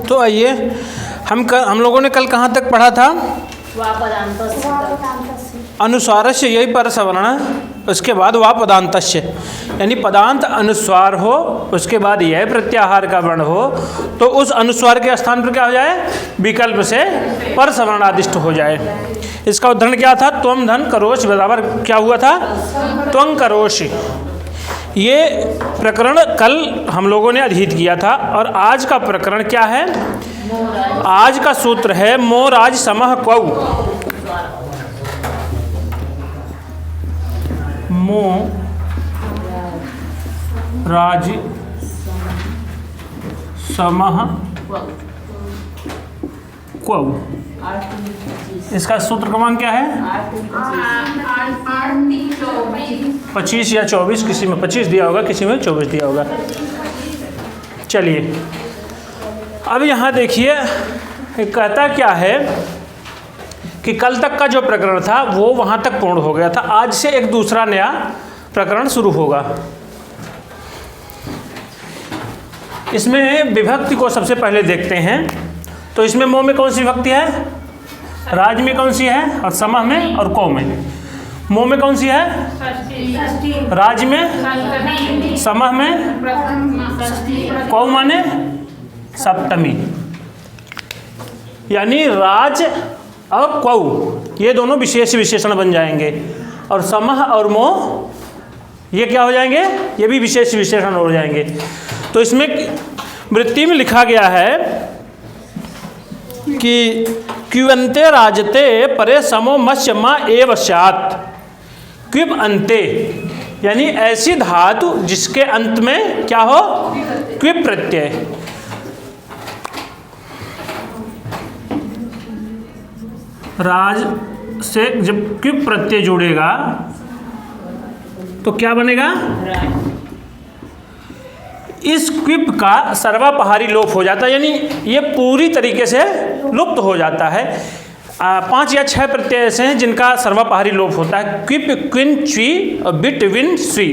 तो आइए हम लोगों ने कल कहाँ तक पढ़ा था? अनुस्वारस्य यही परसवर्ण, उसके बाद वा पदांतस्य, यानी पदांत अनुस्वार हो उसके बाद यह प्रत्याहार का वर्ण हो तो उस अनुस्वार के स्थान पर क्या हो जाए? विकल्प से परसवर्णादिष्ट हो जाए। इसका उदाहरण क्या था? त्वम धन करोश बराबर क्या हुआ था? त्वं करोश। ये प्रकरण कल हम लोगों ने अधीत किया था। और आज का प्रकरण क्या है? आज का सूत्र है मोराज समः क्वौ। मो राज समः क्वौ। इसका सूत्र क्रमांक क्या है? 25 या 24, किसी में 25 दिया होगा, किसी में 24 दिया होगा। चलिए अब यहाँ देखिए कहता क्या है कि कल तक का जो प्रकरण था वो वहाँ तक पूर्ण हो गया था। आज से एक दूसरा नया प्रकरण शुरू होगा। इसमें विभक्ति को सबसे पहले देखते हैं। तो इसमें मोह में कौन सी विभक्ति है? राज में कौन सी है? और समः में और कौ में। मोह में कौन सी है? राज में, समः में, कौ माने सप्तमी। यानी राज और कौ ये दोनों विशेष विशेषण बन जाएंगे और समः और मोह ये क्या हो जाएंगे? ये भी विशेष विशेषण हो जाएंगे। तो इसमें वृत्ति में लिखा गया है कि क्युअन्ते राजते परे समो मत्स्य मा एव स्यात्। क्विब अन्ते यानी ऐसी धातु जिसके अंत में क्या हो? क्विब प्रत्यय। राज से जब क्विब प्रत्यय जोड़ेगा तो क्या बनेगा? इस क्विब का सर्वापहारी लोप हो जाता है, यानी ये पूरी तरीके से लुप्त हो जाता है। 5 या 6 प्रत्यय ऐसे हैं जिनका सर्वापहारी लोप होता है। क्विप, क्विन, च्वी और बिट, विन, स्वी,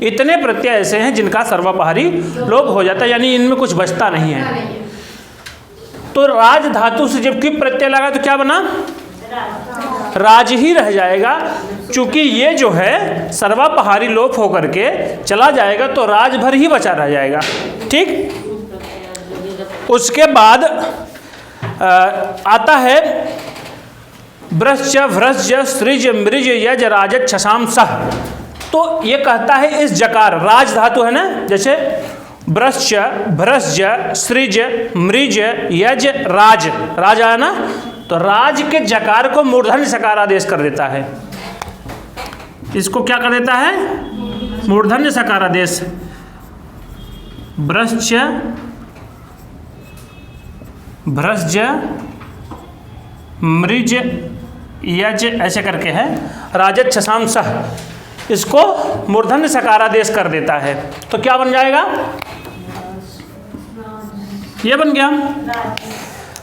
इतने प्रत्यय ऐसे हैं जिनका सर्वापहारी लोप हो जाता है, यानी इनमें कुछ बचता नहीं है। तो राज धातु से जब क्विप प्रत्यय लगा तो क्या बना? राज ही रह जाएगा। चूंकि ये जो है सर्वापहारी लोप होकर के चला जाएगा तो राज भर ही बचा रह जाएगा। ठीक। उसके बाद आता है ब्रश्च, भ्रश्च, सृज, मृज, यज, राज, छसाम, सह। तो ये कहता है इस जकार, राज धातु है ना, जैसे ब्रश्च, भ्रश्च, सृज, मृज, यज, राज, राज आया ना, तो राज के जकार को मूर्धन्य सकार आदेश कर देता है। इसको क्या कर देता है? मूर्धन्य सकार आदेश। ब्रश्च, भ्रश्च, मृज, यज ऐसे करके है, राजत, छसाम, सह, इसको मूर्धन्य सकारादेश कर देता है। तो क्या बन जाएगा? ये बन गया।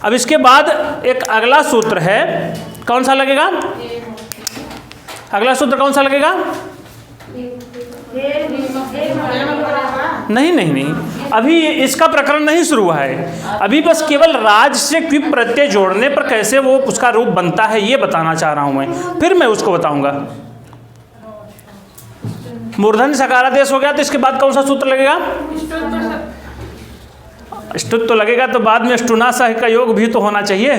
अब इसके बाद एक अगला सूत्र है, कौन सा लगेगा? अगला सूत्र कौन सा लगेगा? नहीं, अभी इसका प्रकरण नहीं शुरू हुआ है। अभी बस केवल राज से क्विप प्रत्यय जोड़ने पर कैसे वो उसका रूप बनता है ये बताना चाह रहा हूं मैं, फिर मैं उसको बताऊंगा। मूर्धन्य सकारादेश हो गया तो इसके बाद कौन सा सूत्र लगेगा? ष्टुत तो लगेगा तो बाद में ष्टुना सह का योग भी तो होना चाहिए।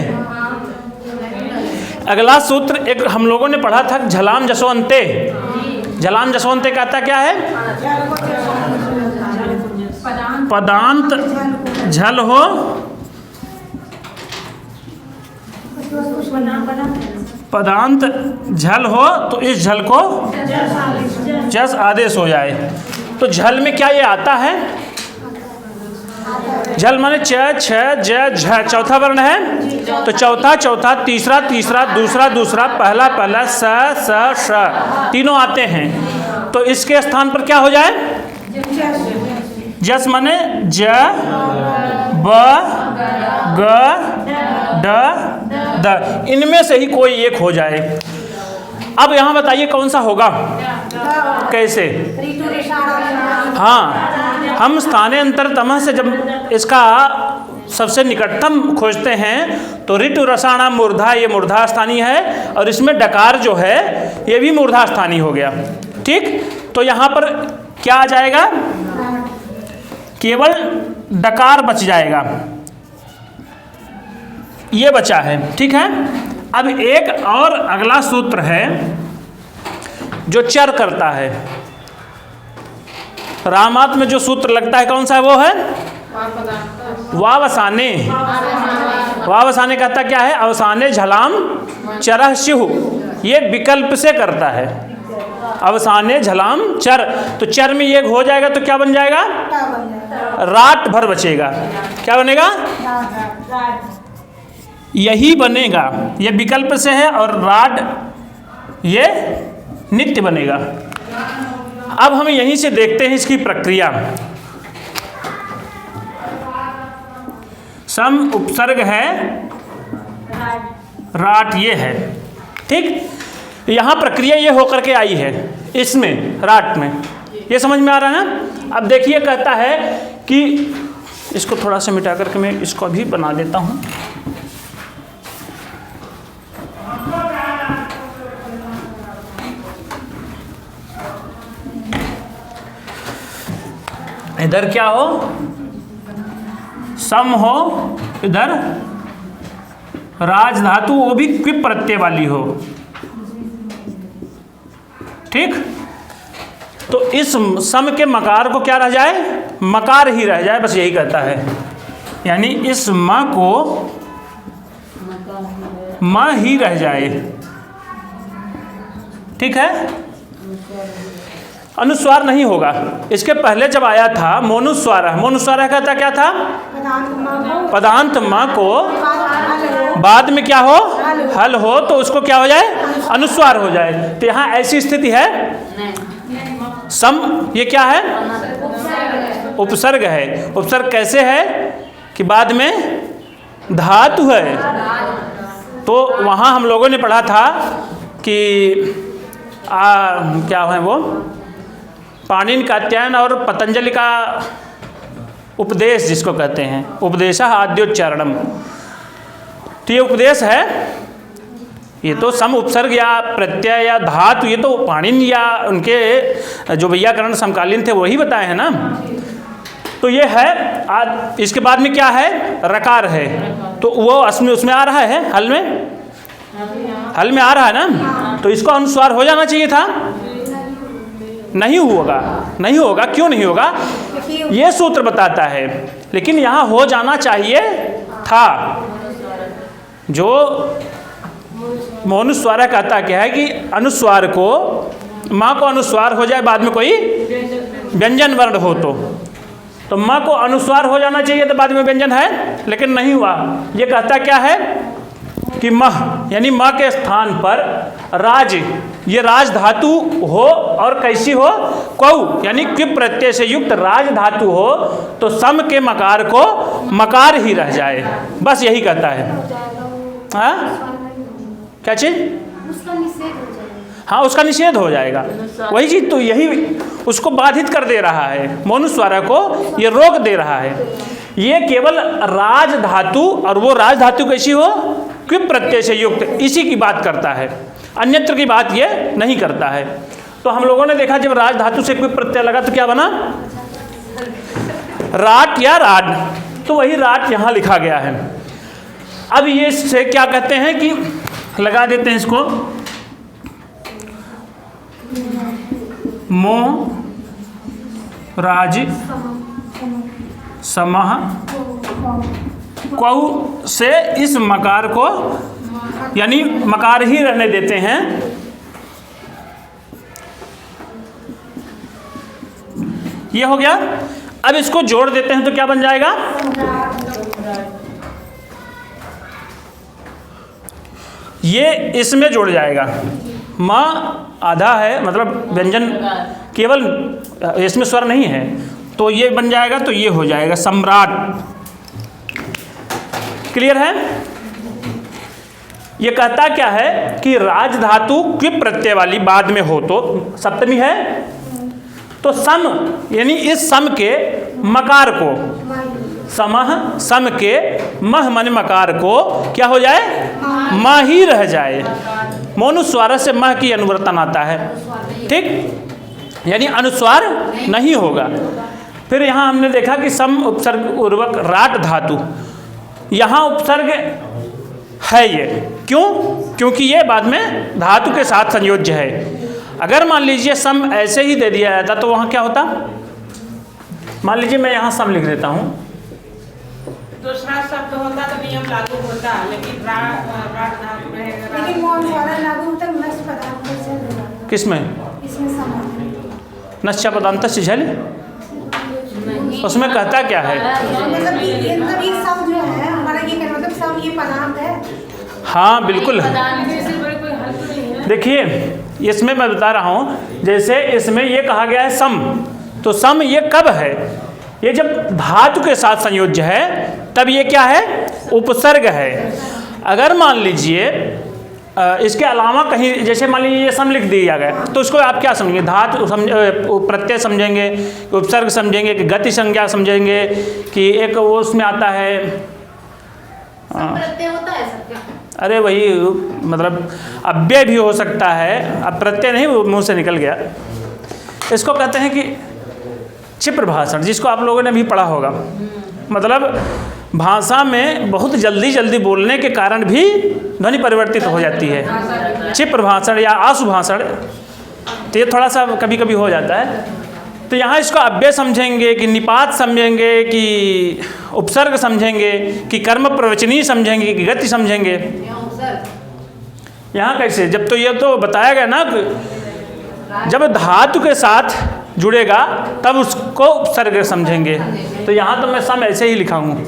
अगला सूत्र एक हम लोगों ने पढ़ा था, झलाम जसवंते। झलाम जसवंते कहता क्या है? पदांत झल हो, पदांत झल हो तो इस झल को जस आदेश हो जाए। तो झल में क्या ये आता है? झल माने च, छ, ज, झ, चौथा वर्ण है तो चौथा चौथा, तीसरा तीसरा, दूसरा दूसरा, पहला पहला, स, स, श, तीनों आते हैं। तो इसके स्थान पर क्या हो जाए? जस माने ज, ब, ग, ड, द, इनमें से ही कोई एक हो जाए। अब यहां बताइए कौन सा होगा? कैसे? हाँ, हम स्थानांतर तमह से जब इसका सबसे निकटतम खोजते हैं तो ऋतु रसाणाम मूर्धा, ये मूर्धा स्थानीय है, और इसमें डकार जो है ये भी मूर्धा स्थानीय हो गया। ठीक, तो यहाँ पर क्या आ जाएगा, केवल डकार बच जाएगा, ये बचा है। ठीक है, अब एक और अगला सूत्र है जो चर करता है। रामात में जो सूत्र लगता है कौन सा है, वो है वावसाने। वावसाने कहता क्या है, अवसाने झलाम चरह शिहु, ये विकल्प से करता है। अवसाने झलाम चर, तो चर में ये हो जाएगा तो क्या बन जाएगा, राट भर बचेगा। क्या बनेगा, यही बनेगा, ये विकल्प से है, और राड ये नित्य बनेगा। अब हम यहीं से देखते हैं इसकी प्रक्रिया। सम उपसर्ग है, राट ये है। ठीक, यहाँ प्रक्रिया ये होकर के आई है इसमें, राट में, ये समझ में आ रहा है। अब देखिए कहता है कि इसको थोड़ा सा मिटा करके मैं इसको भी बना देता हूँ। इधर क्या हो, सम हो, इधर राज धातु, वो भी क्विप प्रत्यय वाली हो। ठीक, तो इस सम के मकार को क्या रह जाए, मकार ही रह जाए, बस यही कहता है। यानी इस म को म ही रह जाए। ठीक है, अनुस्वार नहीं होगा। इसके पहले जब आया था मोनुस्वार, मोनुस्वार कहता क्या था, पदांत म को बाद में क्या हो, हल हो, तो उसको क्या हो जाए, अनुस्वार हो जाए। तो यहाँ ऐसी स्थिति है, सम ये क्या है, उपसर्ग है। उपसर्ग कैसे है कि बाद में धातु है। तो वहाँ हम लोगों ने पढ़ा था कि क्या है वो, पाणिनि का कात्यायन और पतंजलि का उपदेश जिसको कहते हैं, उपदेशः आद्योच्चारणम। तो ये उपदेश है, ये तो सम उपसर्ग या प्रत्यय या धातु, ये तो पाणिनि या उनके जो वैयाकरण समकालीन थे वही बताए हैं ना। तो ये है, इसके बाद में क्या है, रकार है, तो वो उसमें आ रहा है, हल में आ रहा है ना, तो इसको अनुस्वार हो जाना चाहिए था, नहीं होगा। क्यों नहीं होगा, ये सूत्र बताता है, लेकिन यहाँ हो जाना चाहिए था। जो मोनुस्वार कहता क्या है कि अनुस्वार को, माँ को अनुस्वार हो जाए बाद में कोई व्यंजन वर्ण हो तो माँ को अनुस्वार हो जाना चाहिए, तो बाद में व्यंजन है, लेकिन नहीं हुआ। ये कहता क्या है कि मह, यानी माँ के स्थान पर राज, ये राज धातु हो, और कैसी हो, कौ, यानी क्विप प्रत्यय से युक्त राज धातु हो, तो सम के मकार को मकार ही रह जाए, बस यही कहता है। हाँ, क्या चीज, हाँ, उसका निषेध हो जाएगा, वही चीज, तो यही उसको बाधित कर दे रहा है, मोनुस्वार को ये रोक दे रहा है। ये केवल राज धातु, और वो राज धातु कैसी हो, क्विप प्रत्यय से युक्त, इसी की बात करता है, अन्यत्र की बात ये नहीं करता है। तो हम लोगों ने देखा जब राज धातु से क्विप प्रत्यय लगा तो क्या बना, राट या राड, तो वही राट यहाँ लिखा गया है। अब ये से क्या कहते हैं कि लगा देते हैं इसको, मो राज समह कौ से इस मकार को, यानी मकार ही रहने देते हैं। ये हो गया। अब इसको जोड़ देते हैं तो क्या बन जाएगा, ये इसमें जुड़ जाएगा। माँ आधा है, मतलब व्यंजन केवल इसमें स्वर नहीं है, तो ये बन जाएगा, तो ये हो जाएगा सम्राट। क्लियर है। ये कहता क्या है कि राज धातु क्विप प्रत्यय वाली बाद में हो, तो सप्तमी है, तो सम, यानी इस सम के मकार को समह सम के मह मन मकार को क्या हो जाए, माँ ही रह जाए। मोनुस्वार से मह की अनुवर्तन आता है, ठीक, यानी अनुस्वार नहीं होगा। फिर यहाँ हमने देखा कि सम उपसर्ग उर्वक राट धातु, यहाँ उपसर्ग है ये, क्यों? क्योंकि ये बाद में धातु के साथ संयोज्य है। अगर मान लीजिए सम ऐसे ही दे दिया जाता तो वहाँ क्या होता? मान लीजिए मैं यहाँ सम लिख देता हूँ, दूसरा शब्द होता तो नियम लागू होता, लेकिन राट धातु रहेगा। लेकिन मोनुस्वार लागू होता है नष्ट पदार्थ से। किसमें? इसमें सम नश्चा पदांत से झल, उसमें कहता क्या है? मतलब ये सम जो है हमारा, ये कहना मतलब सम ये पदार्थ है। हाँ बिल्कुल। देखिए इसमें मैं बता रहा हूँ, जैसे इसमें ये कहा गया है सम, तो सम ये कब है? ये जब धातु के साथ संयोज्य है तब ये क्या है? उपसर्ग है। अगर मान लीजिए इसके अलावा कहीं, जैसे मान लीजिए ये सम लिख दिया गया, तो उसको आप क्या समझेंगे? धातु प्रत्यय समझेंगे, उपसर्ग समझेंगे, कि गति संज्ञा समझेंगे, कि एक वो उसमें आता है प्रत्यय होता है सब क्या? अरे वही मतलब अव्यय भी हो सकता है, अब प्रत्यय नहीं, वो मुंह से निकल गया। इसको कहते हैं कि क्षिप्र भाषण, जिसको आप लोगों ने भी पढ़ा होगा। मतलब भाषा में बहुत जल्दी बोलने के कारण भी ध्वनि परिवर्तित हो जाती है, क्षिप्र भाषण या आशु भाषण, तो ये थोड़ा सा कभी कभी हो जाता है। तो यहाँ इसको अव्यय समझेंगे, कि निपात समझेंगे, कि उपसर्ग समझेंगे, कि कर्म प्रवचनीय समझेंगे, कि गति समझेंगे। यहाँ कैसे? जब तो ये तो बताया गया ना, जब धातु के साथ जुड़ेगा तब उसको उपसर्ग समझेंगे। तो यहाँ तो मैं सम ऐसे ही लिखा हूँ,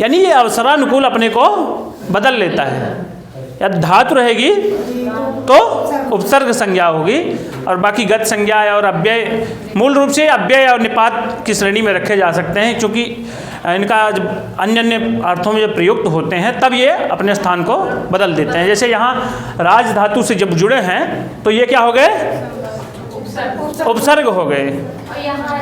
यानी ये अवसरानुकूल अपने को बदल लेता है। या धातु रहेगी तो उपसर्ग संज्ञा होगी, और बाकी गत संज्ञा और अव्यय, मूल रूप से अव्यय और निपात की श्रेणी में रखे जा सकते हैं, क्योंकि इनका जब अन्य अन्य अर्थों में जब प्रयुक्त होते हैं तब ये अपने स्थान को बदल देते हैं। जैसे यहाँ राज धातु से जब जुड़े हैं तो ये क्या हो गए? उपसर्ग हो गए। और यहाँ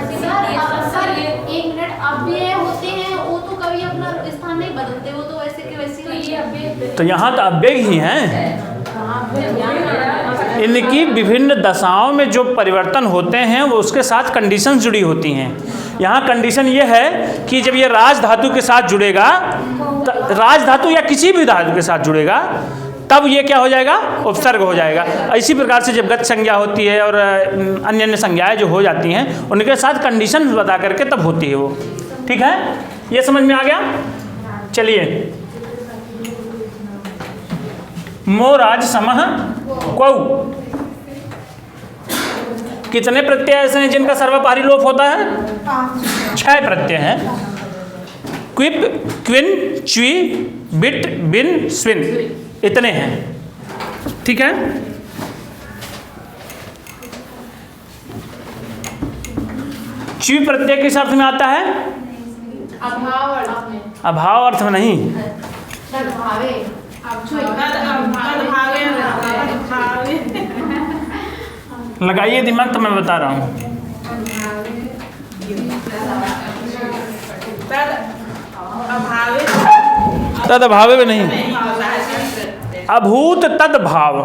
सर एक मिनट, अव्यय होते हैं वो तो कभी अपना स्थान नहीं बदलते, वो तो वैसे के वैसे ही अव्यय। तो यहाँ तो अव्यय ही हैं। इनकी विभिन्न दशाओं में जो परिवर्तन होते हैं वो उसके साथ कंडीशन जुड़ी होती हैं। यहाँ कंडीशन ये है कि जब ये राज धातु के साथ जुड़ेगा, राज धातु या किसी भी धातु के साथ जुड़ेगा, तब ये क्या हो जाएगा? उपसर्ग हो जाएगा। इसी प्रकार से जब गत संज्ञा होती है और अन्य अन्य संज्ञाएं जो हो जाती हैं, उनके साथ कंडीशन बता करके तब होती है वो। ठीक है, ये समझ में आ गया? चलिए, मोराज समह क्वौ, कितने प्रत्यय ऐसे हैं जिनका सर्वपारी लोप होता है? 6 प्रत्यय हैं। क्विप, क्विन, च्वी, बिट, बिन, स्विन, इतने हैं। ठीक है, च्वी प्रत्यय किस अर्थ में आता है? अभाव अर्थ में। अभाव अर्थ में नहीं, लगाइए दिमाग, तो मैं बता रहा हूँ। तद अभावे में नहीं, अभूत तद भाव।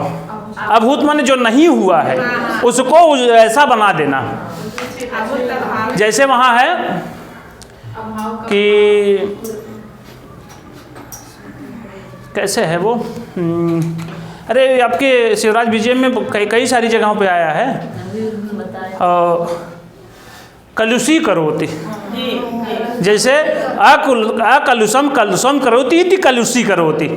अभूत माने जो नहीं हुआ है उसको ऐसा बना देना। जैसे वहाँ है कि कैसे है वो, अरे आपके शिवराज विजय में कई सारी जगहों पे आया है, कलुषी करोति, जैसे अकलुषम कलुषम करोति इति कलुषी करोति।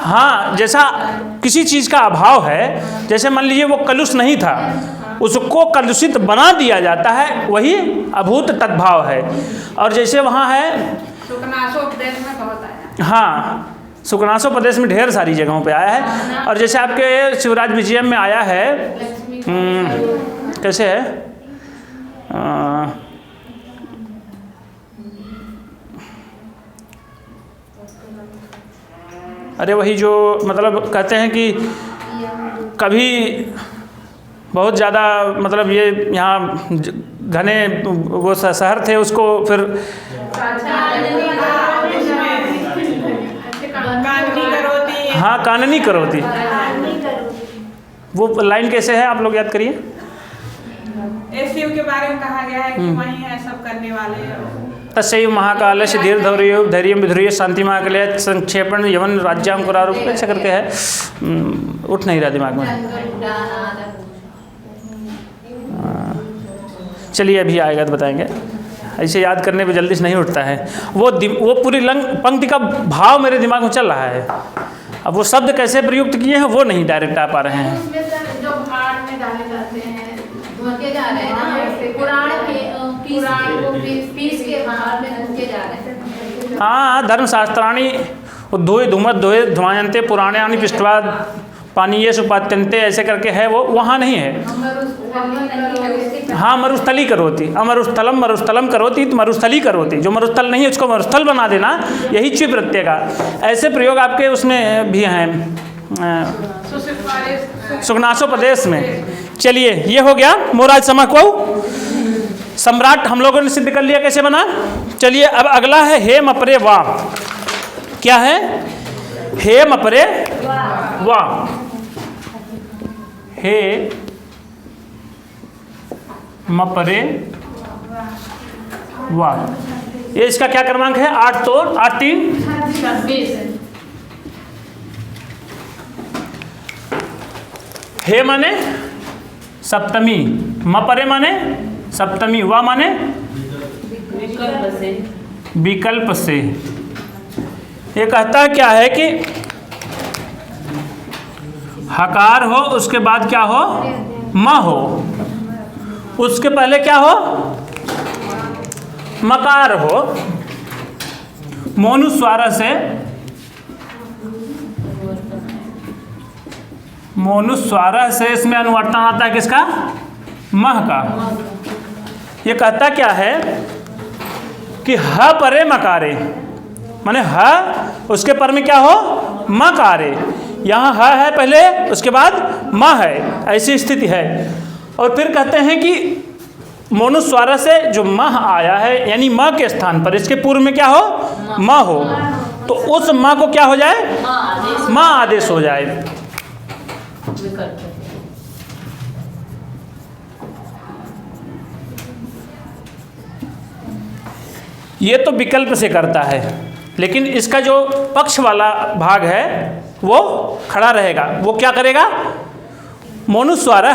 हाँ, जैसा किसी चीज़ का अभाव है, जैसे मान लीजिए वो कलुष नहीं था, उसको कलुषित बना दिया जाता है, वही अभूत तद्भाव है। और जैसे वहाँ है सुकनासोपदेश में बहुत आया। हाँ, सुकनासोपदेश में ढेर सारी जगहों पे आया है। और जैसे आपके शिवराज विजयम में आया है, कैसे है, अरे वही जो मतलब कहते हैं कि कभी बहुत ज़्यादा मतलब ये यहाँ घने वो शहर थे, उसको फिर हाँ काननी करोती। वो लाइन कैसे है आप लोग याद करिए। शिव के बारे में कहा गया है कि वही है सब करने वाले। तस्यैव महाकालस्य धीर धैर्य विधुर्य शांति महाकलय संक्षेपण यवन राज्याम कुरारूप ऐसा करके है, उठ नहीं रहा दिमाग में। चलिए अभी आएगा तो बताएंगे, ऐसे याद करने पे जल्दी से नहीं उठता है। वो पूरी पंक्ति का भाव मेरे दिमाग में चल रहा है, अब वो शब्द कैसे प्रयुक्त किए हैं वो नहीं डायरेक्ट आ पा रहे हैं। उसमें सर जो भाड़ में डाले जाते हैं, धुके जा रहे हैं ना, पुराण पीस के भाड़ में धुके जा रहे हैं। हाँ धर्मशास्त्राणि उद्धूय धूमत धोए धुआयन्ते पुराणानि पृष्ठवा पानीय सुपात्यन्ते ऐसे करके है, वो वहाँ नहीं है। हाँ मरुस्थली करोती, अमरुस्थलम मरुस्थलम करोती तो मरुस्थली करोती, जो मरुस्थल नहीं है उसको मरुस्थल बना देना, यही च्वी प्रत्यय का। ऐसे प्रयोग आपके उसमें भी हैं सुगनासोपदेश में। चलिए ये हो गया मोराज समकवऊ। सम्राट हम लोगों ने सिद्ध कर लिया कैसे बना। चलिए अब अगला है हेम अपरे वा। क्या है? हेम अपरे वा। हे मपरे वा, ये इसका क्या क्रमांक है? 8 तो 8 3 26। हे माने सप्तमी, मपरे माने सप्तमी, वा माने विकल्प से। ये कहता है क्या है कि हकार हो उसके बाद क्या हो? म हो, उसके पहले क्या हो? मकार हो। मोनुस्वार से, मोनुस्वार से इसमें अनुवर्तन आता है किसका? मह का। ये कहता क्या है कि ह परे मकारे, माने ह उसके पर में क्या हो? मकारे। यहाँ ह है पहले उसके बाद म है, ऐसी स्थिति है। और फिर कहते हैं कि मोनुस्वार से जो मह आया है, यानी म के स्थान पर इसके पूर्व में क्या हो? म हो, तो उस म को क्या हो जाए? म आदेश हो जाए। ये तो विकल्प से करता है, लेकिन इसका जो पक्ष वाला भाग है वो खड़ा रहेगा। वो क्या करेगा? मोनुस्वार।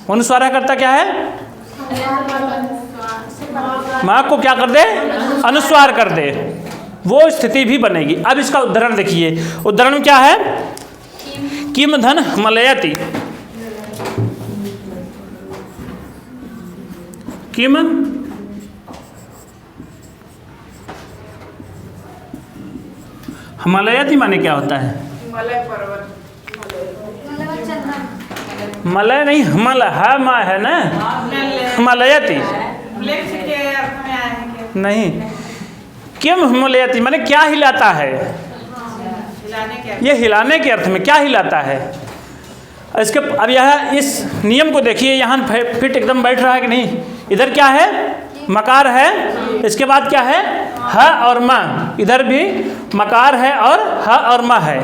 मोनुस्वार करता क्या है? माँ को क्या कर दे? अनुस्वार कर दे, वो स्थिति भी बनेगी। अब इसका उदाहरण देखिए। उदाहरण क्या है? किम धन मलयति, किम मलयति माने क्या होता है? मलय पर्वत। मलय नहीं, हमल है, मा है ना, मलयति लेक्स के अर्थ में आया है क्या? नहीं। किम मलयति माने क्या हिलाता है? हिलाने के ये हिलाने के अर्थ में क्या हिलाता है। इसके अब यह इस नियम को देखिए, यहाँ फिट एकदम बैठ रहा है कि नहीं। इधर क्या है? मकार है, इसके बाद क्या है? ह और म। इधर भी मकार है और ह और म है,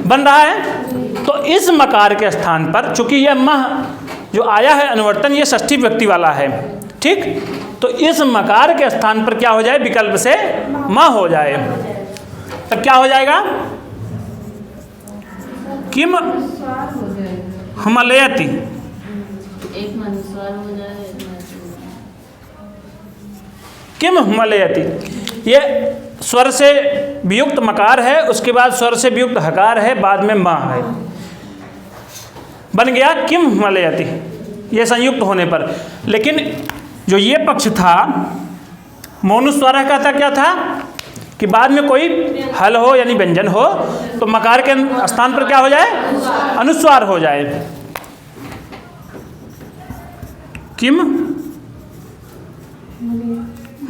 बन रहा है। तो इस मकार के स्थान पर, चूंकि यह मह जो आया है अनुवर्तन, ये षष्ठी व्यक्ति वाला है, ठीक। तो इस मकार के स्थान पर क्या हो जाए? विकल्प से म हो जाए। तब क्या हो जाएगा? किम मलयति, एक मनुस्वार हो जाए। किम मलयति। ये स्वर से वियुक्त मकार है, उसके बाद स्वर से वियुक्त हकार है, बाद में माँ है, बन गया किम मलयति, ये संयुक्त होने पर। लेकिन जो ये पक्ष था मोनुस्वार का था, क्या था कि बाद में कोई हल हो यानी व्यंजन हो तो मकार के स्थान पर क्या हो जाए? अनुस्वार हो जाए। किम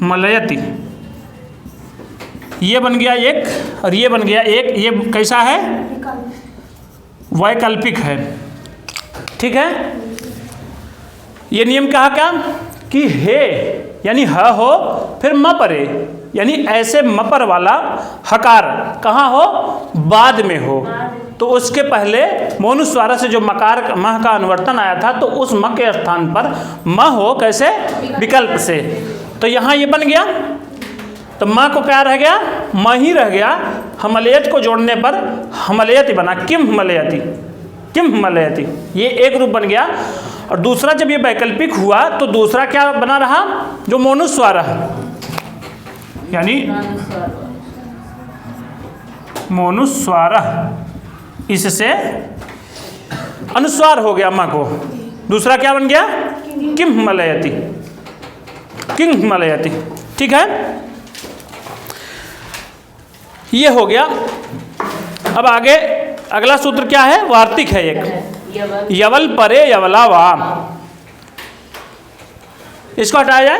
मलयति, ये बन गया एक और ये बन गया एक। ये कैसा है? वैकल्पिक है, ठीक है। ये नियम कहा क्या कि हे यानी ह हो फिर म परे, यानी ऐसे मपर वाला हकार कहाँ हो, बाद में हो। तो उसके पहले मोनुस्वारा से जो मकार मह का अनुवर्तन आया था, तो उस म के स्थान पर म हो, कैसे, विकल्प से। तो यहाँ ये बन गया, तो म को क्या रह गया, म ही रह गया। हमलयत को जोड़ने पर हमलयति बना, किम हमलयति, किम हमलयति, ये एक रूप बन गया। और दूसरा जब ये वैकल्पिक हुआ तो दूसरा क्या बना रहा, जो मोनुस्वारा यानी मोनुस्वारा, इससे अनुस्वार हो गया माँ को। दूसरा क्या बन गया, किम हिमालयति, किम हिमालयति। ठीक है, ये हो गया। अब आगे अगला सूत्र क्या है, वार्तिक है एक, यवल परे यवला वाम। इसको हटाया जाए,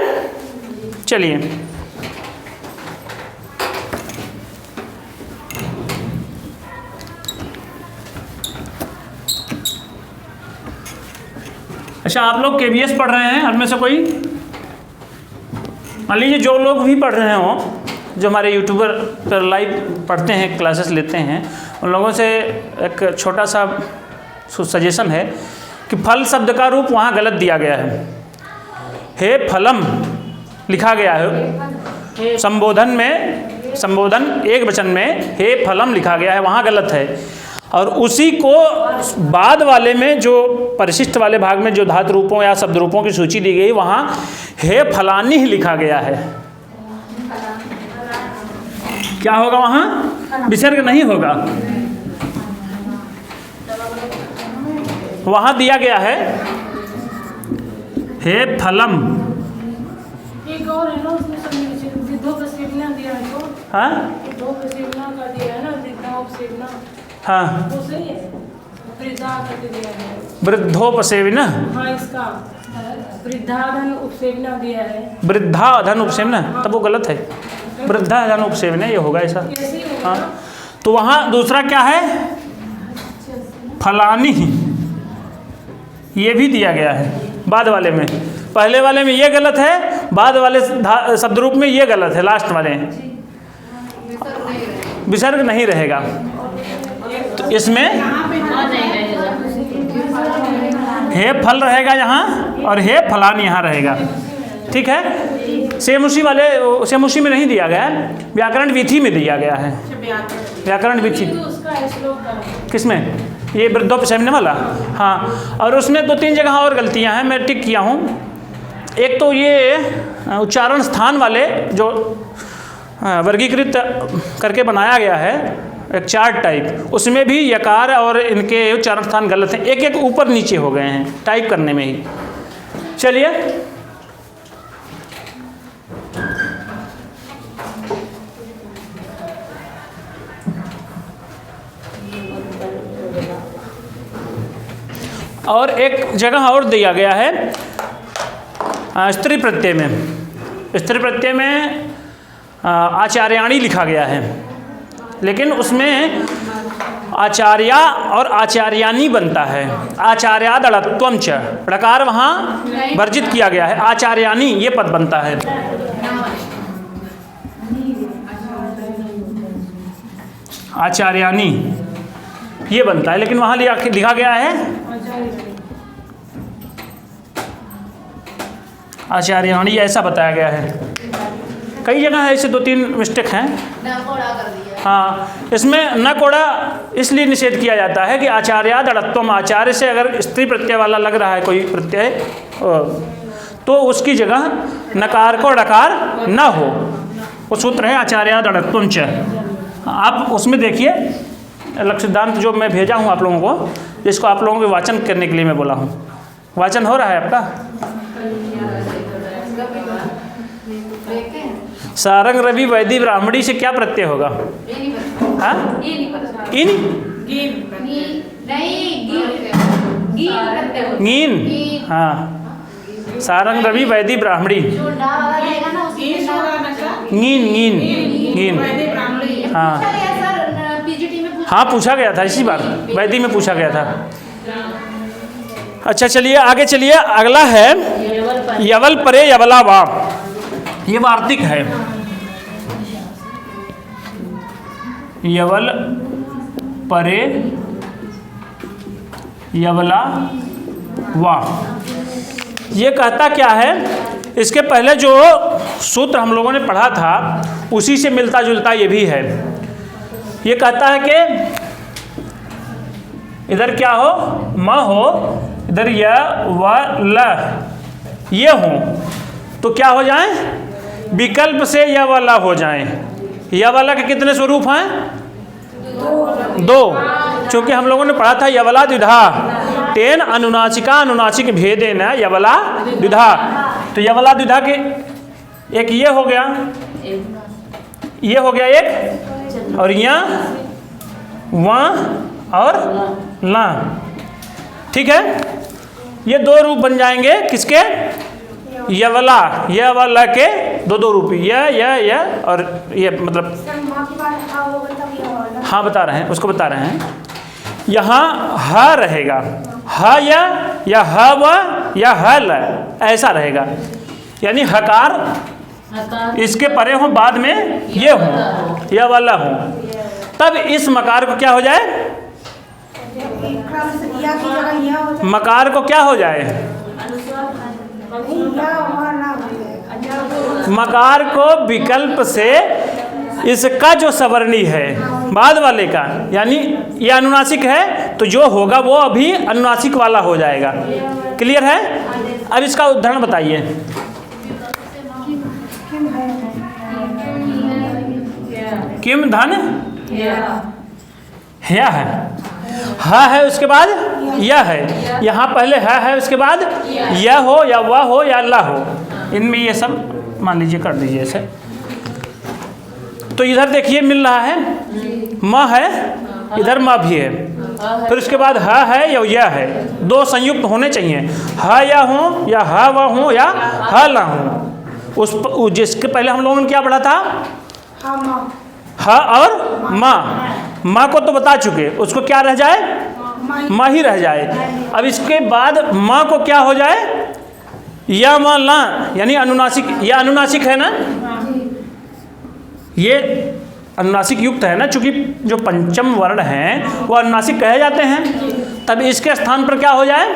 चलिए। अच्छा, आप लोग KBS पढ़ रहे हैं, उनमें से कोई, मान लीजिए जो लोग भी पढ़ रहे हों, जो हमारे यूट्यूबर पर लाइव पढ़ते हैं, क्लासेस लेते हैं, उन लोगों से एक छोटा सा सजेशन है कि फल शब्द का रूप वहाँ गलत दिया गया है। हे फलम लिखा गया है संबोधन में, संबोधन एक वचन में हे फलम लिखा गया है, वहाँ गलत है। और उसी को बाद वाले में, जो परिशिष्ट वाले भाग में जो धातु रूपों या शब्द रूपों की सूची दी गई, वहाँ हे फलानी ही लिखा गया है। क्या होगा वहाँ, विसर्ग नहीं होगा। वहाँ दिया गया है हे फलम। एक और है ना, उसमें दो प्रसेवना दिया है, तो हाँ दो प्रसेवना का दिया है ना, वृद्धा उपसेवना, हाँ, वो सही है, वृद्धा करके दिया है। वृद्धोपसेविना, हाँ, इसका वृद्धाधन उपसेवना दिया है। वृद्धाधन उपसेवना, तब वो गलत है, वृद्धाधन उपसेवना ये होगा ऐसा। कैसे ही होगा? हाँ, तो वहाँ दूसरा क्या है, फलानी, ये भी दिया गया है बाद वाले में। पहले वाले में ये गलत है, बाद वाले शब्द रूप में ये गलत है, लास्ट वाले विसर्ग नहीं रहेगा। तो इसमें हे फल रहेगा यहाँ, और हे फलान यहाँ रहेगा। ठीक है, सेम उसी वाले, सेम उसी में नहीं दिया गया है, व्याकरण विधि में दिया गया है। व्याकरण विधि किसमें, ये वृद्धोपसेवने वाला। हाँ, और उसमें 2-3 जगह और गलतियाँ हैं, मैं टिक किया हूँ। एक तो ये उच्चारण स्थान वाले जो वर्गीकृत करके बनाया गया है, एक चार्ट टाइप, उसमें भी यकार और इनके उच्चारण स्थान गलत हैं, एक एक ऊपर नीचे हो गए हैं टाइप करने में ही। चलिए, और एक जगह और दिया गया है स्त्री प्रत्यय में। स्त्री प्रत्यय में आचार्याणी लिखा गया है, लेकिन उसमें आचार्या और आचार्यानी बनता है। आचार्यादड़त्वम च, ड़कार वहाँ वर्जित किया गया है, आचार्यानी ये पद बनता है। आचार्यानी ये बनता है, लेकिन वहाँ लिखा गया है आचार्याणी, ऐसा बताया गया है। कई जगह ऐसे 2-3 मिस्टेक हैं। हाँ, इसमें न कोड़ा इसलिए निषेध किया जाता है कि आचार्याद अड़त्वम, आचार्य से अगर स्त्री प्रत्यय वाला लग रहा है कोई प्रत्यय, तो उसकी जगह नकार को डकार न हो। वो सूत्र है आचार्याद अड़त्वम च। आप उसमें देखिए, लक्ष्य सिद्धांत जो मैं भेजा हूँ आप लोगों को, जिसको आप लोगों के वाचन करने के लिए मैं बोला हूँ। वाचन हो रहा है आपका? सारंग रवि वैदी ब्राह्मणी से क्या प्रत्यय होगा? हाँ, गीन। हाँ, सारंग रवि वैदी ब्राह्मणी, गीन। हाँ हाँ, पूछा गया था इसी बार, वैदी में पूछा गया था। अच्छा चलिए आगे चलिए, अगला है यवल परे यवला वा। ये वार्तिक है। यवल परे यवला वा, ये कहता क्या है? इसके पहले जो सूत्र हम लोगों ने पढ़ा था उसी से मिलता जुलता ये भी है। ये कहता है कि इधर क्या हो, म हो, इधर य व ल ये हो, तो क्या हो जाए? विकल्प से य व ल हो जाए। य व ल के कितने स्वरूप हैं? दो। क्योंकि हम लोगों ने पढ़ा था यवला द्विधा, तेन अनुनासिका अनुनासिक भेदेन यवला द्विधा। तो यवला द्विधा के एक ये हो गया, ये हो गया एक, और यहाँ वहाँ और ला। ठीक है, ये दो रूप बन जाएंगे किसके? यवला, यवला के दो दो रूप, य और ये मतलब सर माँ की बात हाँ वो मतलब ये वाला। हाँ बता रहे हैं, उसको बता रहे हैं। यहाँ ह रहेगा, ह या ह व या ह ल, ऐसा रहेगा। यानी हकार इसके परे हो, बाद में ये हो, यह वाला हो, तब इस मकार को क्या हो जाए? क्रम से या की जगह यह हो जाए। मकार को क्या हो जाए? या वहाँ ना हो जाए। मकार को विकल्प से इसका जो सवर्णी है बाद वाले का, यानी ये अनुनासिक है तो जो होगा वो अभी अनुनासिक वाला हो जाएगा। क्लियर है? अब इसका उदाहरण बताइए। किम धन या है, हा है उसके बाद यह है, यहाँ पहले है उसके बाद यह हो या वह हो या ला हो, इनमें ये सब मान लीजिए कर दीजिए ऐसे। तो इधर देखिए मिल रहा है, म है, इधर म भी है, फिर उसके बाद ह है या यह है, दो संयुक्त होने चाहिए, ह या हो या ह व हो या ह ला हो। उस जिसके पहले हम लोगों ने क्या पढ़ा था? हाँ माँ। ह और माँ को तो बता चुके, उसको क्या रह जाए? माँ ही रह जाए। अब इसके बाद माँ को क्या हो जाए? या माँ ला, यानी अनुनासिक। यह अनुनासिक है ना, ये अनुनासिक युक्त है ना, चूंकि जो पंचम वर्ण हैं वो अनुनासिक कहे जाते हैं। तब इसके स्थान पर क्या हो जाए?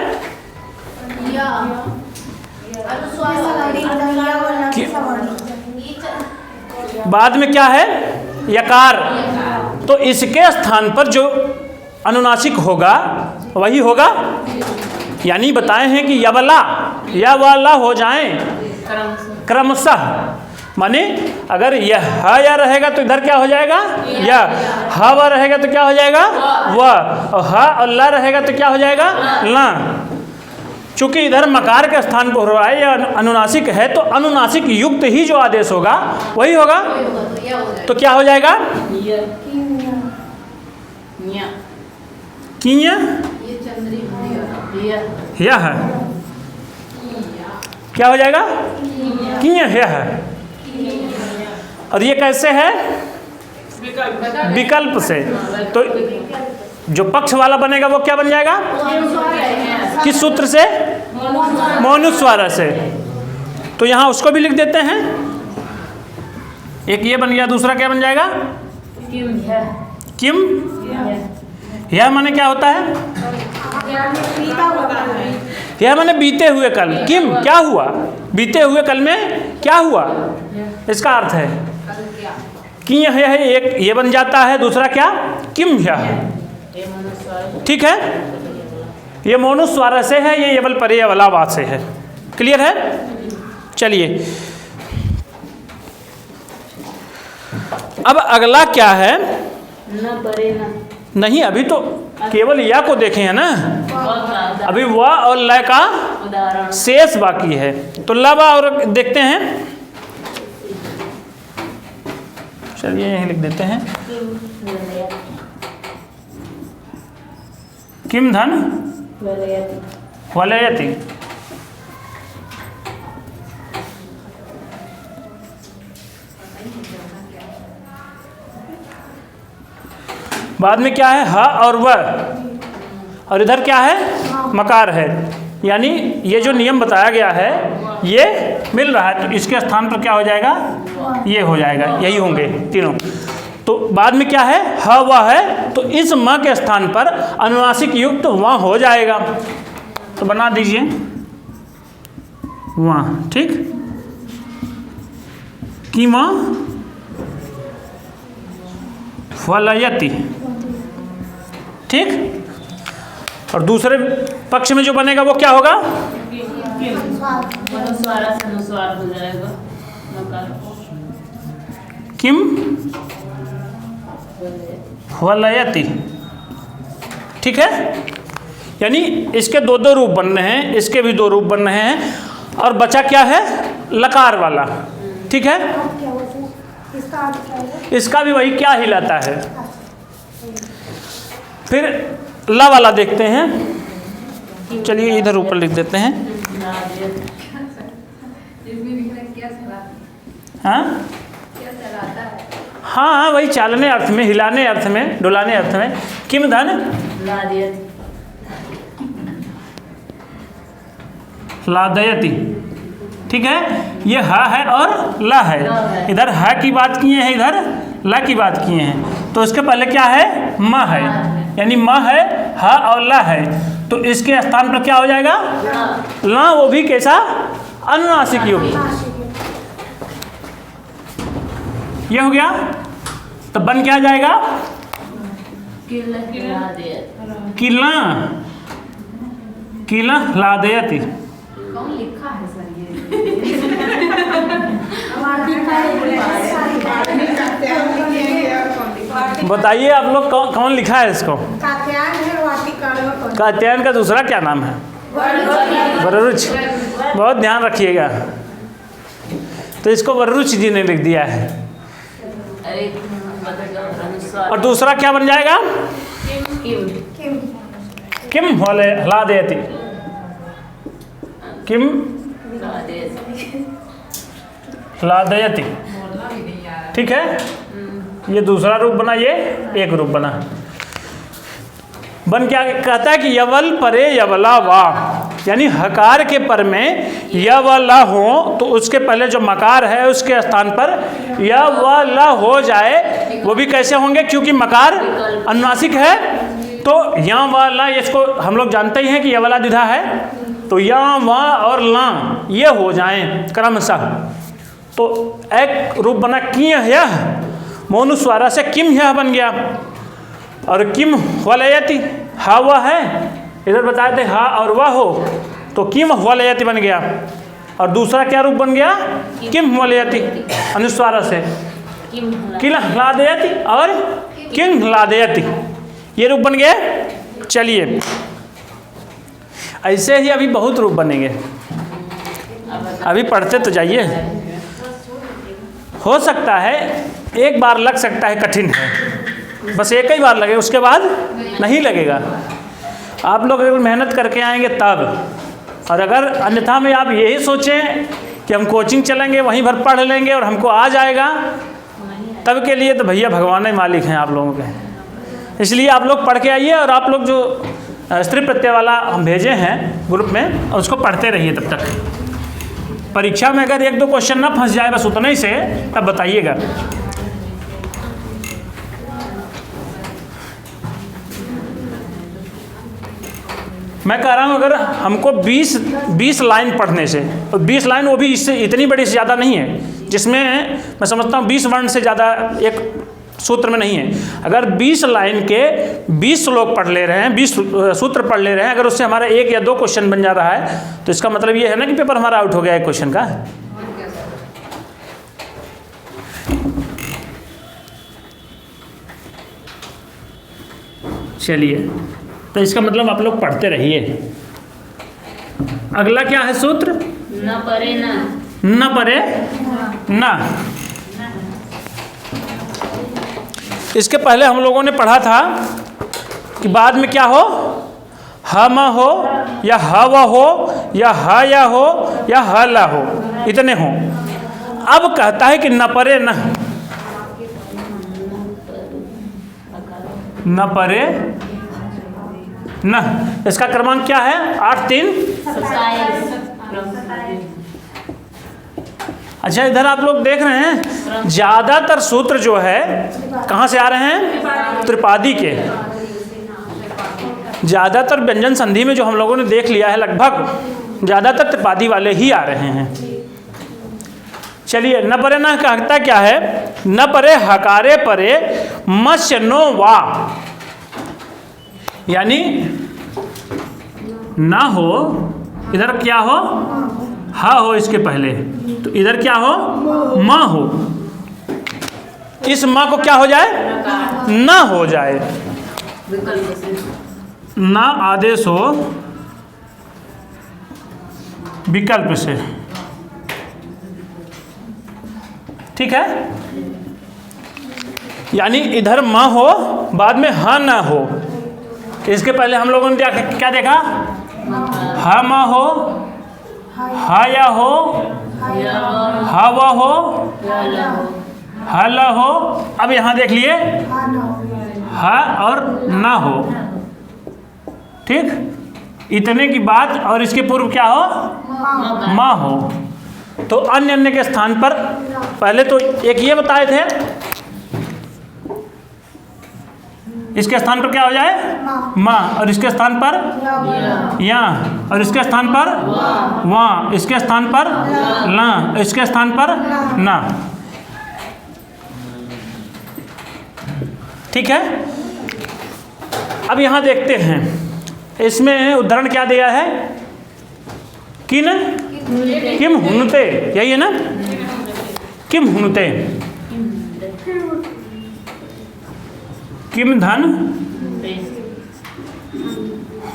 बाद में क्या है? यकार। तो इसके स्थान पर जो अनुनासिक होगा वही होगा, यानी बताए हैं कि यवला या वाला हो जाए क्रमशः। माने अगर यह ह या रहेगा तो इधर क्या हो जाएगा? या ह व रहेगा तो क्या हो जाएगा? व, और ह और ला रहेगा तो क्या हो जाएगा? ला। चूंकि इधर मकार के स्थान पर हो रहा है, यह अनुनासिक है, तो अनुनासिक युक्त ही जो आदेश होगा वही होगा। तो क्या हो जाएगा? किया यह है, क्या हो जाएगा? किया यह है। और ये कैसे है? विकल्प से। तो जो पक्ष वाला बनेगा वो क्या बन जाएगा? किस सूत्र से? मौनुस्वार से। तो यहाँ उसको भी लिख देते हैं। एक ये बन गया, दूसरा क्या बन जाएगा? किम। यह माने क्या होता है? यह माने बीते हुए कल। किम क्या हुआ? बीते हुए कल में क्या हुआ, इसका अर्थ है। कि यह है, एक ये बन जाता है, दूसरा क्या? किम यह। ठीक है, ये मौनुस्वार से है, ये यवल परे यवला वा से है। क्लियर है? चलिए अब अगला क्या है? नहीं, अभी तो केवल या को देखे हैं ना, अभी व और ल का शेष बाकी है। तो लब और देखते हैं। चलिए यहीं लिख देते हैं। किम धन वलयति। बाद में क्या है? ह और व, और इधर क्या है? मकार है, यानी ये जो नियम बताया गया है ये मिल रहा है, तो इसके स्थान पर क्या हो जाएगा, ये हो जाएगा, यही होंगे तीनों। तो बाद में क्या है, ह व है, तो इस म के स्थान पर अनुनासिक युक्त वहाँ हो जाएगा, तो बना दीजिए वहाँ, ठीक, कि माँ फलयति, ठीक। और दूसरे पक्ष में जो बनेगा वो क्या होगा, अनुस्वारा से अनुस्वार हो जाएगा, नकार। किम फलयति, ठीक है। यानी इसके दो दो रूप बन रहे हैं, इसके भी दो रूप बन रहे हैं, और बचा क्या है, लकार वाला, ठीक है। क्या होता है? इसका अर्थ क्या होगा? इसका भी वही क्या हिलाता है। फिर ला वाला देखते हैं, चलिए इधर ऊपर लिख देते हैं। हाँ हाँ, वही चालने अर्थ में, हिलाने अर्थ में, डुलाने अर्थ में। किम धन लादयति, ठीक है। ये ह है और ला है, इधर ह की बात किए हैं, इधर ला की बात किए हैं, तो इसके पहले क्या है, म है, यानी म है, ह और ला है, तो इसके स्थान पर क्या हो जाएगा, ला, वो भी कैसा, अनुनासिक युक्त, ये हो गया। तो बन क्या जाएगा, किला, किला लादयति। कौन लिखा है सर ये? बताइए आप लोग, कौन लिखा है इसको। कात्यायन है, वाटिका कात्यायन का दूसरा क्या नाम है, वररुच। बहुत ध्यान रखिएगा, तो इसको वररुच जी ने लिख दिया है। अरे अनुस्वार, और दूसरा क्या बन जाएगा, किम, किम ह्लादयति, किम ह्लादयति, ठीक है। ये दूसरा रूप बना, ये एक रूप बना। बन क्या कहता है कि यवल परे यवला वा, यानी हकार के पर में य व ल हो, तो उसके पहले जो मकार है उसके स्थान पर य व ल हो जाए, वो भी कैसे होंगे, क्योंकि मकार अनुनासिक है, तो या व ल, इसको हम लोग जानते ही हैं कि यवला द्विधा है, तो या व और ला ये हो जाएं क्रमशः। तो एक रूप बना किय यह, मोनुस्वारा से किम यह बन गया, और किम वलयति, हा वह है, इधर बताए थे हा और वह हो, तो किम वलयति बन गया। और दूसरा क्या रूप बन गया, किम वलयति, अनुस्वारा से किल ह्लादयति और किम ह्लादयति, ये रूप बन गए। चलिए ऐसे ही अभी बहुत रूप बनेंगे, अभी पढ़ते तो जाइए। हो सकता है एक बार लग सकता है कठिन है, बस एक ही बार लगे, उसके बाद नहीं लगेगा। आप लोग अगर मेहनत करके आएंगे तब, और अगर अन्यथा में आप यही सोचें कि हम कोचिंग चलेंगे वहीं भर पढ़ लेंगे और हमको आ जाएगा, तब के लिए तो भैया भगवान ही मालिक हैं आप लोगों के। इसलिए आप लोग पढ़ के आइए, और आप लोग जो स्त्री प्रत्यय वाला हम भेजे हैं ग्रुप में, उसको पढ़ते रहिए तब तक। परीक्षा में अगर एक दो क्वेश्चन ना फंस जाए बस उतना ही से, तब बताइएगा। मैं कह रहा हूँ अगर हमको 20 लाइन पढ़ने से, और 20 लाइन वो भी इससे इतनी बड़ी से ज़्यादा नहीं है, जिसमें मैं समझता हूँ 20 वर्ण से ज़्यादा एक सूत्र में नहीं है। अगर 20 लाइन के 20 श्लोक पढ़ ले रहे हैं, 20 सूत्र पढ़ ले रहे हैं, अगर उससे हमारा एक या दो क्वेश्चन बन जा रहा है, तो इसका मतलब ये है ना कि पेपर हमारा आउट हो गया है क्वेश्चन का। चलिए, तो इसका मतलब आप लोग पढ़ते रहिए। अगला क्या है सूत्र, न परे न परे न। इसके पहले हम लोगों ने पढ़ा था कि बाद में क्या हो, ह म हो या ह व हो या ह या हो या ह ला हो, इतने हो। अब कहता है कि न परे न, न परे न। इसका क्रमांक क्या है? 8 3 अच्छा, इधर आप लोग देख रहे हैं ज्यादातर सूत्र जो है कहाँ से आ रहे हैं? त्रिपादी के। ज्यादातर व्यंजन संधि में जो हम लोगों ने देख लिया है लगभग ज्यादातर त्रिपादी वाले ही आ रहे हैं। चलिए, न परे न कहता क्या है? न परे हकारे परे मत्स्य नो वा, यानी ना हो, इधर क्या हो? हा हो इसके पहले, तो इधर क्या हो? माँ हो। इस माँ को क्या हो जाए? ना हो जाए। विकल्प से ना आदेश हो विकल्प से, ठीक है। यानी इधर माँ हो, बाद में हा ना हो। इसके पहले हम लोगों ने क्या देखा? हा माँ हो, हा या हो, हा वा हो, हा ला हो। अब यहाँ देख लिए हा और ना हो, ठीक। इतने की बात, और इसके पूर्व क्या हो? माँ हो। तो अन्य के स्थान पर पहले तो एक ये बताए थे, इसके स्थान पर क्या हो जाए? माँ। और इसके स्थान पर या, और इसके स्थान पर वहाँ, इसके स्थान पर ला, इसके स्थान पर ना, ठीक है। अब यहाँ देखते हैं, इसमें उदाहरण क्या दिया है? किन किम हुनते, यही है ना? किम हुनते, किम धन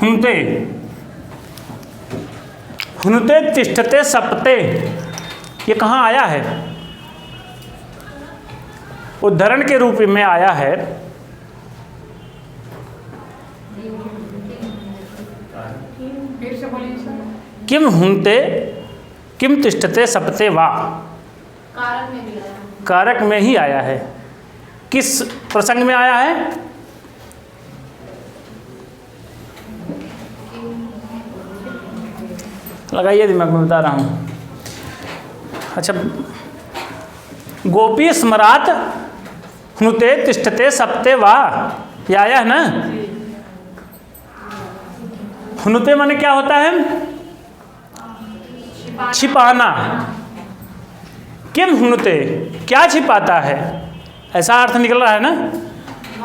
हुनते, हुनते तिष्ठते सपते, ये कहाँ आया है? उदाहरण के रूप में आया है। फिर से बोलिए सर। किम हुनते किम तिष्ठते सपते वा, कारक में भी आया। कारक में ही आया है। किस प्रसंग में आया है? लगाइए दिमाग में, बता रहा हूँ। अच्छा, गोपी स्मरात हुनुते तिष्ठते सप्ते वा, ये आया है ना? हुनुते माने क्या होता है? छिपाना। किम हुनुते, क्या छिपाता है, ऐसा अर्थ निकल रहा है ना।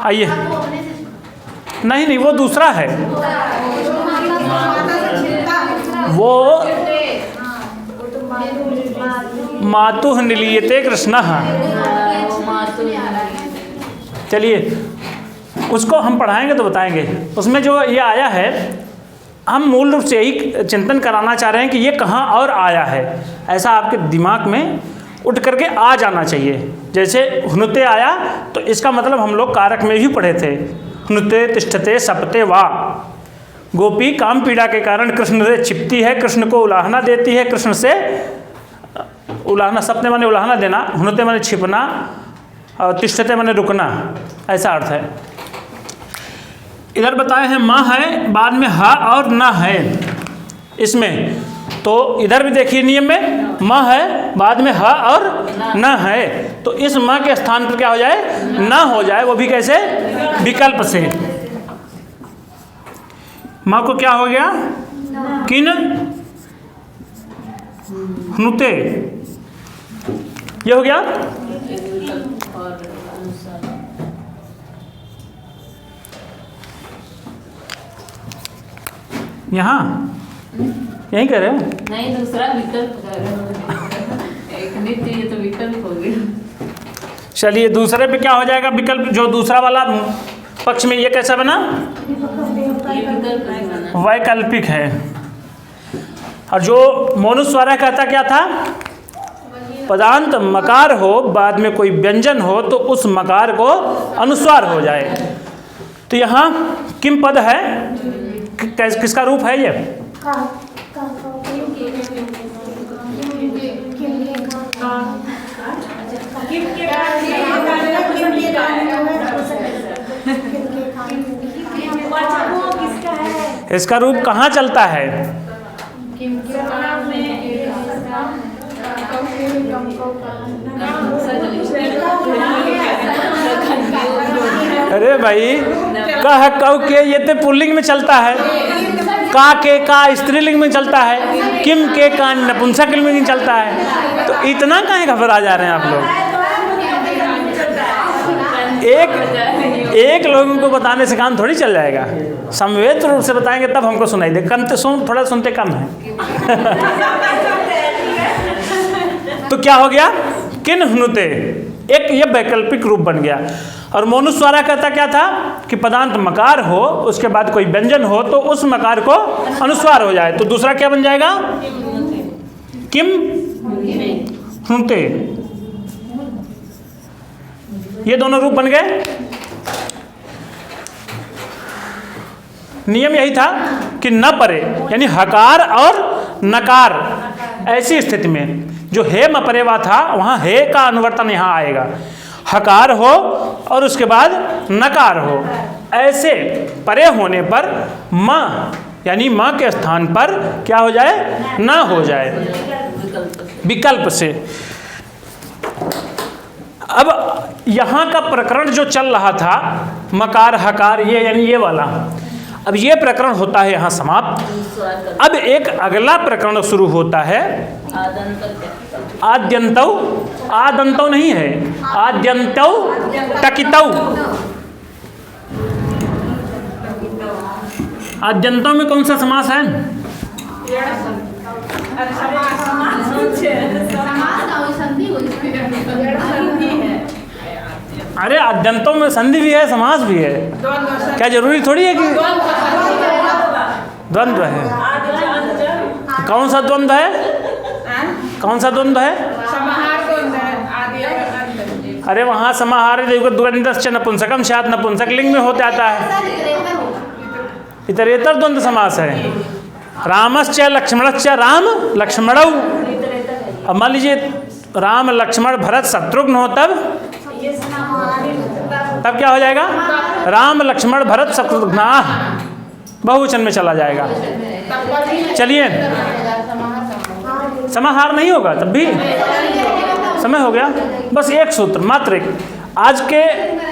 आइए, नहीं नहीं, वो दूसरा है। वो मातुः निलीयते कृष्णः। चलिए, उसको हम पढ़ाएंगे तो बताएंगे। उसमें जो ये आया है, हम मूल रूप से यही चिंतन कराना चाह रहे हैं कि ये कहाँ और आया है, ऐसा आपके दिमाग में उठ करके आ जाना चाहिए। जैसे हुनुते आया, तो इसका मतलब हम लोग कारक में भी पढ़े थे, हुनुते तिष्ठते सपते वा। गोपी काम पीड़ा के कारण कृष्ण से छिपती है, कृष्ण को उलाहना देती है, कृष्ण से उलाहना, सपने माने उलाहना देना, हुनुते माने छिपना, और तिष्ठते माने रुकना, ऐसा अर्थ है। इधर बताए हैं माँ है, बाद में हा और ना है इसमें। तो इधर भी देखिए नियम में माँ है, बाद में हा और ना है, तो इस माँ के स्थान पर क्या हो जाए? ना हो जाए। वो भी कैसे? विकल्प से। माँ को क्या हो गया? किन हुनुते, ये हो गया। यहाँ यही कह रहे हो? नहीं, दूसरा विकल्प कर रहे हो। एक नित्य, ये तो विकल्प हो गया। चलिए, दूसरे पे क्या हो जाएगा विकल्प? जो दूसरा वाला पक्ष में ये कैसा बना? ये विकल्प नहीं बना। वैकल्पिक है। और जो मोनुस्वार कहता क्या था? पदांत मकार हो, बाद में कोई व्यंजन हो, तो उस मकार को अनुस्वार हो जाए। तो यहाँ किम पद है, किसका रूप है ये? इसका रूप कहाँ चलता है? अरे भाई, कह कौ के ये तो पुल्लिंग में चलता है, का के का स्त्रीलिंग में चलता है, किम के का नपुंसक में चलता है। तो इतना काहे घबरा जा रहे हैं आप लोग? एक लोगों को बताने से काम थोड़ी चल जाएगा। समवेत रूप से बताएंगे तब हमको सुनाई दे। कम तो थोड़ा सुनते कम है। तो क्या हो गया? किन हनुते, एक ये वैकल्पिक रूप बन गया। और मोनुस्वारा कहता क्या था कि पदांत मकार हो, उसके बाद कोई व्यंजन हो तो उस मकार को अनुस्वार हो जाए। तो दूसरा क्या बन जाएगा? किम हनुते। ये दोनों रूप बन गए। नियम यही था कि न परे, यानी हकार और नकार, ऐसी स्थिति में जो हे म परेवा था वहाँ हे का अनुवर्तन यहाँ आएगा। हकार हो और उसके बाद नकार हो, ऐसे परे होने पर म यानी म के स्थान पर क्या हो जाए? न हो जाए, विकल्प से। अब यहाँ का प्रकरण जो चल रहा था मकार हकार ये यानी ये वाला, अब ये प्रकरण होता है यहाँ समाप्त। अब एक अगला प्रकरण शुरू होता है आद्यन्तौ। आदन्तौ नहीं है, आद्यन्तौ टकितौ। आद्यन्तौ में कौन सा समास है? अरे आद्यन्तों में संधि भी है, समास भी है। क्या जरूरी थोड़ी है कि द्वंद्व है? कौन सा द्वंद्व है? कौन सा द्वंद्व है? अरे वहाँ समाहार द्वंद्वश्च नपुंसकम स्यात्, नपुंसक लिंग में हो जाता है। इतरेतर द्वंद्व समास है। रामश्च लक्ष्मणश्च, राम लक्ष्मणौ। अब मान लीजिए राम लक्ष्मण भरत शत्रुघ्न हो, तब क्या हो जाएगा? राम लक्ष्मण भरत शत्रुघ्न, बहुवचन में चला जाएगा। चलिए, समाहार नहीं होगा तब भी समय हो गया। बस एक सूत्र मात्र एक। आज के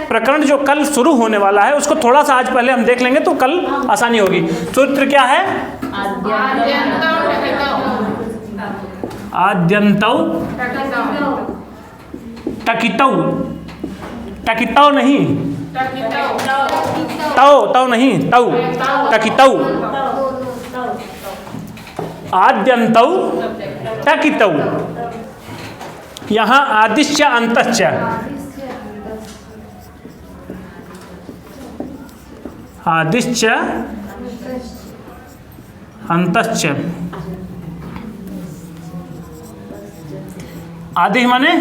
प्रकरण जो कल शुरू होने वाला है उसको थोड़ा सा आज पहले हम देख लेंगे तो कल आसानी होगी। सूत्र क्या है? आद्यन्तौ टकितौ। टकितौ नहीं, तौ नहीं, तौ टकितौ। आद्यन्तौ टकितौ। यहाँ आदिश्च अंतश्च, आदिश्च अंतश्च। आदि माने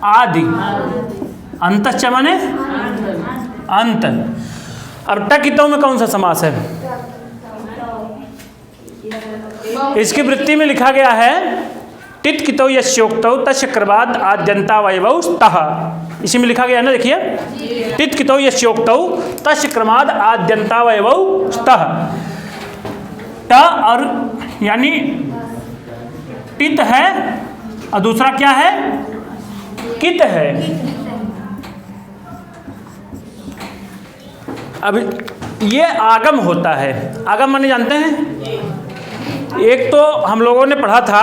आदि, अंतश्च माने अंत। अब टकितौ में कौन सा समास है? इसकी वृत्ति में लिखा गया है टित कितौ यस्योक्तौ तस्क्रमाद् आद्यन्तावयवौ स्तः। इसी में लिखा गया है ना, देखिए, टित कितौ यस्योक्तौ तस्क्रमाद् आद्यन्तावयवौ स्तः। ट और यानी टित है और दूसरा क्या है? कित है। अब ये आगम होता है। आगम माने जानते हैं? एक तो हम लोगों ने पढ़ा था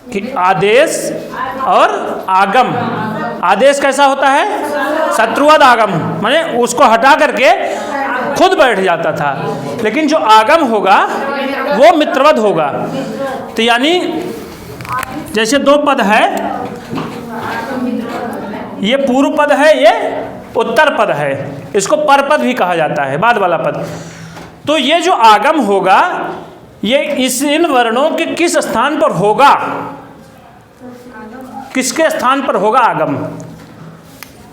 कि आदेश और आगम। आदेश कैसा होता है? शत्रुवद आगम, माने उसको हटा करके खुद बैठ जाता था। लेकिन जो आगम होगा वो मित्रवद होगा। तो यानी जैसे दो पद है, ये पूर्व पद है, ये उत्तर पद है। इसको परपद भी कहा जाता है, बाद वाला पद। तो ये जो आगम होगा ये इन वर्णों के किस स्थान पर होगा, किसके स्थान पर होगा आगम,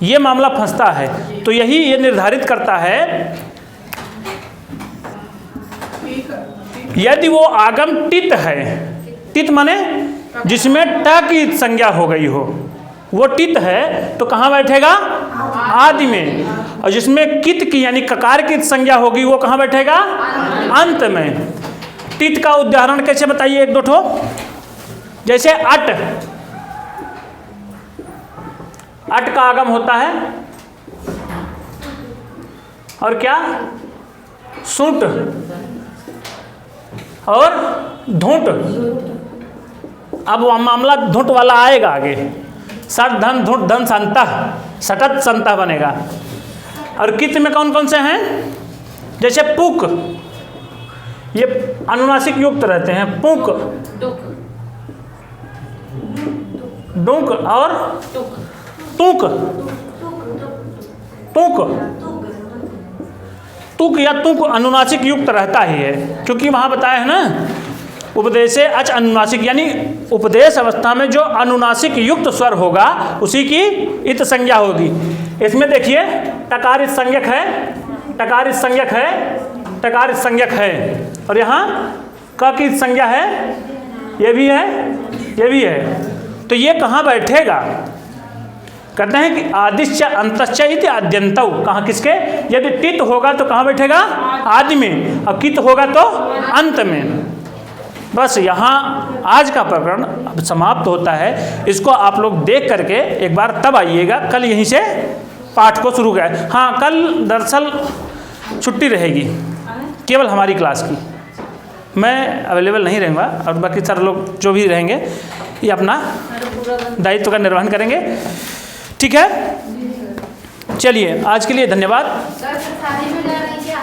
ये मामला फंसता है। तो यही ये निर्धारित करता है यदि वो आगम टित है। टित माने जिसमें ट की संज्ञा हो गई हो, वो टित है तो कहाँ बैठेगा? आदि में। और जिसमें कित की यानी ककार की संज्ञा होगी वो कहाँ बैठेगा? अंत में। टित का उदाहरण कैसे बताइए एक दो ठो। जैसे अट, अट का आगम होता है और क्या? सूट और धूंट। अब वह मामला धूंट वाला आएगा आगे। सट धन धूंट धन संतः, सटत संतः बनेगा। और कित में कौन कौन से हैं? जैसे पुक, ये अनुनासिक युक्त रहते हैं। पुक, डुक और तुक। तुक, तुक या तुक अनुनासिक युक्त रहता ही है, क्योंकि वहाँ बताया है ना उपदेशे अच अनुनासिक, यानी उपदेश अवस्था में जो अनुनासिक युक्त स्वर होगा उसी की इत संज्ञा होगी। इसमें देखिए टकार इस संज्ञक है, टकार इस संज्ञक है, टकार इस संज्ञक है, और यहाँ क की संज्ञा है, ये भी है, ये भी है। तो ये कहाँ बैठेगा? कहते हैं कि आदिश्च अंतश्च इति आद्यन्तौ। कहाँ किसके? यदि टित होगा तो कहाँ बैठेगा? आदि में, और कित होगा तो अंत में। बस यहाँ आज का प्रकरण अब समाप्त होता है। इसको आप लोग देख करके एक बार तब आइएगा, कल यहीं से पाठ को शुरू करें। हाँ, कल दरअसल छुट्टी रहेगी केवल हमारी क्लास की, मैं अवेलेबल नहीं रहूँगा, और बाकी सर लोग जो भी रहेंगे ये अपना दायित्व का निर्वहन करेंगे। ठीक है, चलिए आज के लिए धन्यवाद। सर शादी में जा रही क्या?